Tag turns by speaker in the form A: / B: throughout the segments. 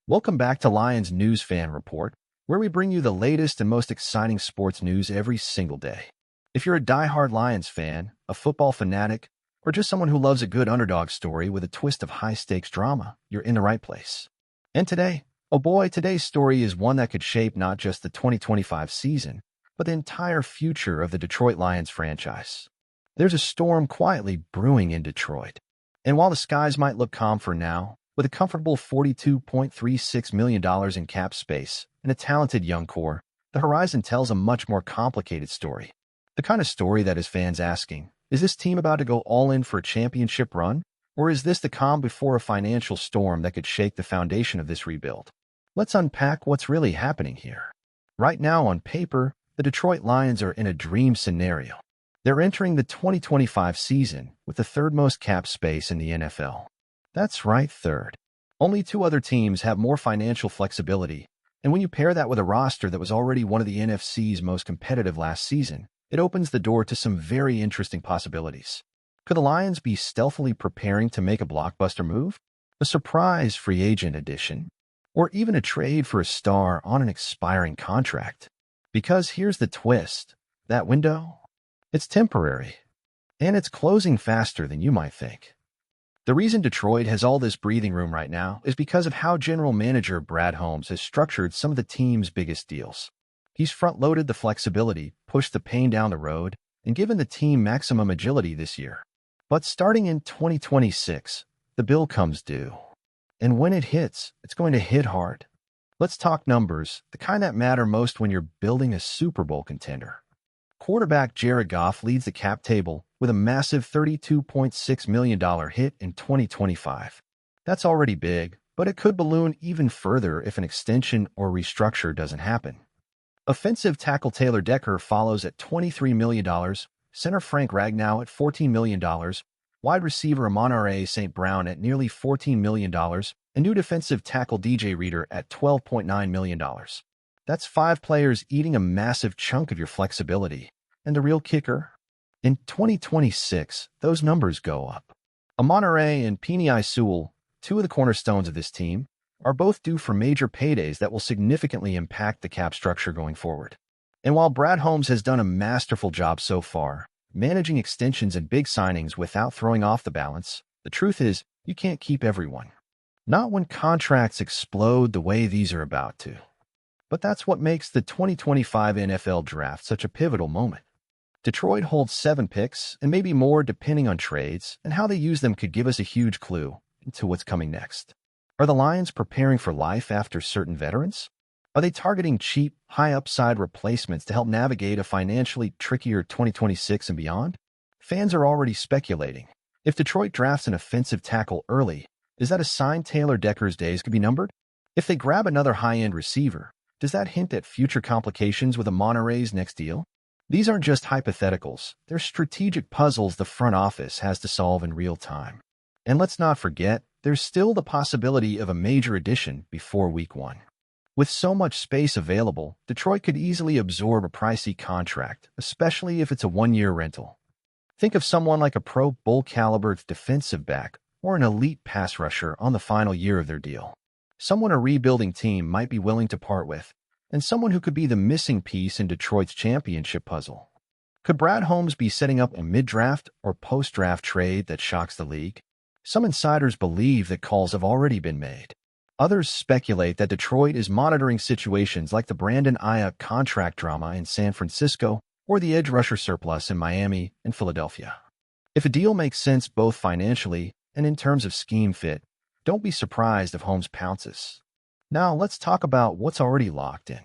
A: Welcome back to Lions News Fan Report, where we bring you the latest and most exciting sports news every single day. If you're a diehard Lions fan, a football fanatic, or just someone who loves a good underdog story with a twist of high-stakes drama, you're in the right place. And today, oh boy, today's story is one that could shape not just the 2025 season, but the entire future of the Detroit Lions franchise. There's a storm quietly brewing in Detroit. And while the skies might look calm for now, with a comfortable $42.36 million in cap space and a talented young core, the horizon tells a much more complicated story. The kind of story that has fans asking, is this team about to go all in for a championship run? Or is this the calm before a financial storm that could shake the foundation of this rebuild? Let's unpack what's really happening here. Right now, on paper, the Detroit Lions are in a dream scenario. They're entering the 2025 season with the third most cap space in the NFL. That's right, third. Only two other teams have more financial flexibility, and when you pair that with a roster that was already one of the NFC's most competitive last season, it opens the door to some very interesting possibilities. Could the Lions be stealthily preparing to make a blockbuster move? A surprise free agent addition? Or even a trade for a star on an expiring contract? Because here's the twist. That window? It's temporary. And it's closing faster than you might think. The reason Detroit has all this breathing room right now is because of how general manager Brad Holmes has structured some of the team's biggest deals. He's front-loaded the flexibility, pushed the pain down the road, and given the team maximum agility this year. But starting in 2026, the bill comes due. And when it hits, it's going to hit hard. Let's talk numbers, the kind that matter most when you're building a Super Bowl contender. Quarterback Jared Goff leads the cap table with a massive $32.6 million hit in 2025. That's already big, but it could balloon even further if an extension or restructure doesn't happen. Offensive tackle Taylor Decker follows at $23 million, center Frank Ragnow at $14 million, wide receiver Amon-Ra St. Brown at nearly $14 million, and new defensive tackle DJ Reader at $12.9 million. That's 5 players eating a massive chunk of your flexibility. And the real kicker? In 2026, those numbers go up. Amon-Ra and Penei Sewell, two of the cornerstones of this team, are both due for major paydays that will significantly impact the cap structure going forward. And while Brad Holmes has done a masterful job so far, managing extensions and big signings without throwing off the balance, the truth is, you can't keep everyone. Not when contracts explode the way these are about to. But that's what makes the 2025 NFL Draft such a pivotal moment. Detroit holds 7 picks, and maybe more depending on trades, and how they use them could give us a huge clue into what's coming next. Are the Lions preparing for life after certain veterans? Are they targeting cheap, high-upside replacements to help navigate a financially trickier 2026 and beyond? Fans are already speculating. If Detroit drafts an offensive tackle early, is that a sign Taylor Decker's days could be numbered? If they grab another high-end receiver, does that hint at future complications with Amon-Ra's next deal? These aren't just hypotheticals. They're strategic puzzles the front office has to solve in real time. And let's not forget, there's still the possibility of a major addition before Week 1. With so much space available, Detroit could easily absorb a pricey contract, especially if it's a one-year rental. Think of someone like a Pro Bowl caliber defensive back or an elite pass rusher on the final year of their deal. Someone a rebuilding team might be willing to part with, and someone who could be the missing piece in Detroit's championship puzzle. Could Brad Holmes be setting up a mid-draft or post-draft trade that shocks the league? Some insiders believe that calls have already been made. Others speculate that Detroit is monitoring situations like the Brandon Ayuk contract drama in San Francisco or the edge rusher surplus in Miami and Philadelphia. If a deal makes sense both financially and in terms of scheme fit, don't be surprised if Holmes pounces. Now, let's talk about what's already locked in.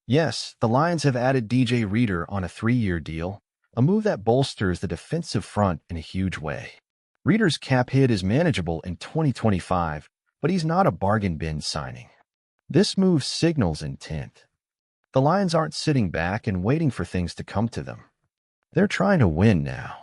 A: Yes, the Lions have added DJ Reader on a 3-year deal, a move that bolsters the defensive front in a huge way. Reader's cap hit is manageable in 2025, but he's not a bargain bin signing. This move signals intent. The Lions aren't sitting back and waiting for things to come to them. They're trying to win now.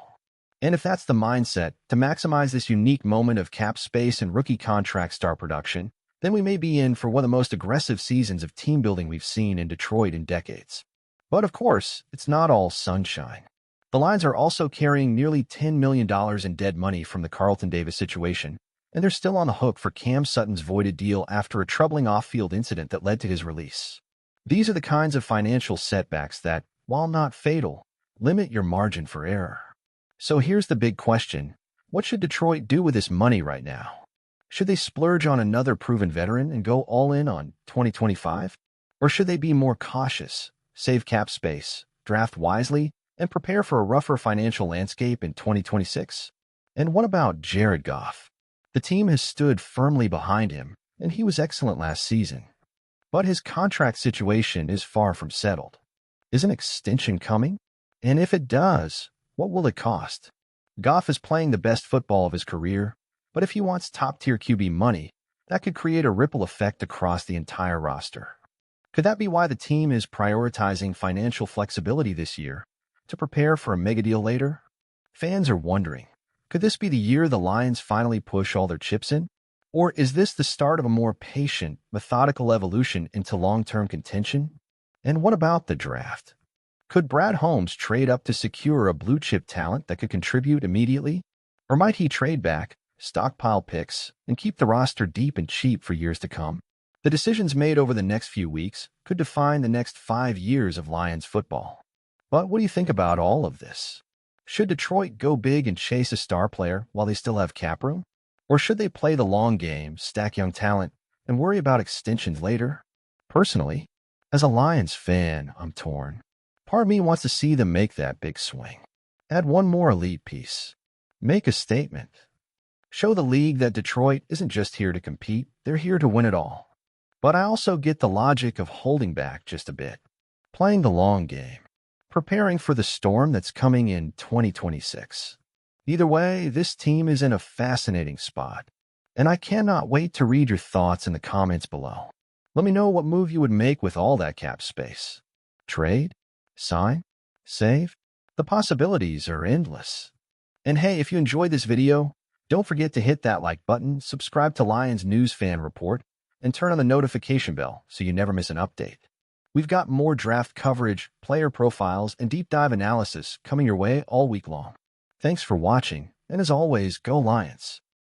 A: And if that's the mindset, to maximize this unique moment of cap space and rookie contract star production, then we may be in for one of the most aggressive seasons of team building we've seen in Detroit in decades. But of course, it's not all sunshine. The Lions are also carrying nearly $10 million in dead money from the Carlton Davis situation, and they're still on the hook for Cam Sutton's voided deal after a troubling off-field incident that led to his release. These are the kinds of financial setbacks that, while not fatal, limit your margin for error. So here's the big question. What should Detroit do with this money right now? Should they splurge on another proven veteran and go all in on 2025? Or should they be more cautious, save cap space, draft wisely, and prepare for a rougher financial landscape in 2026? And what about Jared Goff? The team has stood firmly behind him, and he was excellent last season. But his contract situation is far from settled. Is an extension coming? And if it does, what will it cost? Goff is playing the best football of his career, but if he wants top-tier QB money, that could create a ripple effect across the entire roster. Could that be why the team is prioritizing financial flexibility this year to prepare for a mega deal later? Fans are wondering, could this be the year the Lions finally push all their chips in? Or is this the start of a more patient, methodical evolution into long-term contention? And what about the draft? Could Brad Holmes trade up to secure a blue-chip talent that could contribute immediately? Or might he trade back, stockpile picks, and keep the roster deep and cheap for years to come? The decisions made over the next few weeks could define the next 5 years of Lions football. But what do you think about all of this? Should Detroit go big and chase a star player while they still have cap room? Or should they play the long game, stack young talent, and worry about extensions later? Personally, as a Lions fan, I'm torn. Part of me wants to see them make that big swing. Add one more elite piece. Make a statement. Show the league that Detroit isn't just here to compete, they're here to win it all. But I also get the logic of holding back just a bit, playing the long game, preparing for the storm that's coming in 2026. Either way, this team is in a fascinating spot, and I cannot wait to read your thoughts in the comments below. Let me know what move you would make with all that cap space. Trade? Sign? Save? The possibilities are endless. And hey, if you enjoyed this video, don't forget to hit that like button, subscribe to Lions News Fan Report, and turn on the notification bell so you never miss an update. We've got more draft coverage, player profiles, and deep dive analysis coming your way all week long. Thanks for watching, and as always, go Lions!